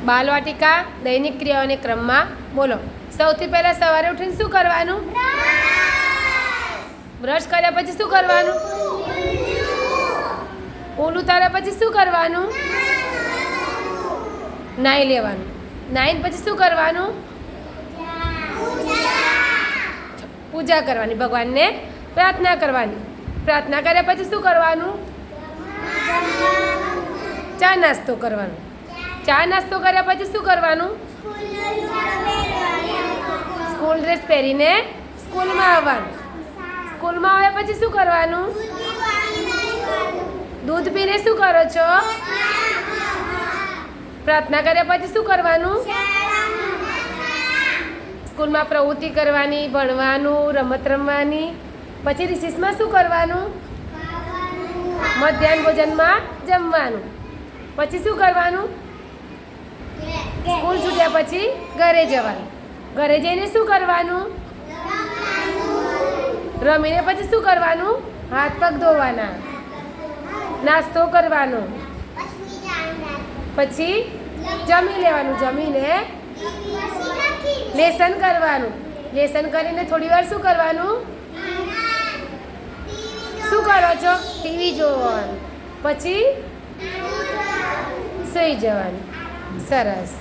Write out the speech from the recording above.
બાલવાટિકા દૈનિક ક્રિયાઓને ક્રમમાં બોલો. સૌથી પહેલાં સવારે ઉઠીને શું કરવાનું? બ્રશ કર્યા પછી શું કરવાનું? ઊન ઉતાર્યા પછી શું કરવાનું? નાહી લેવાનું. નાહીને પછી શું કરવાનું? પૂજા કરવાની, ભગવાનને પ્રાર્થના કરવાની. પ્રાર્થના કર્યા પછી શું કરવાનું? ચા નાસ્તો કરવાનો. ચા નાસ્તો કર્યા પછી શું કરવાનું? સ્કૂલ ડ્રેસ પહેરીને સ્કૂલમાં આવવાનું. સ્કૂલમાં આવ્યા પછી શું કરવાનું? દૂધ પીને શું કરો છો? પ્રાર્થના કર્યા પછી શું કરવાનું? સ્કૂલમાં પ્રવૃત્તિ કરવાની, ભણવાનું, રમત રમવાની. પછી રિસેસમાં શું કરવાનું? મધ્યાહન ભોજનમાં જમવાનું. પછી શું કરવાનું? સ્કૂલ છૂટ્યા પછી ઘરે જવાનું. ઘરે જઈને શું કરવાનું? રમીને પછી શું કરવાનું? હાથ પગ ધોવાના, નાસ્તો કરવાનો, પછી જમી લેવાનું. જમીને લેસન કરવાનું. લેસન કરીને થોડી વાર શું કરવાનું? શું કરો છો? ટીવી જોવાનું. પછી સૂઈ જવાનું. સરસ.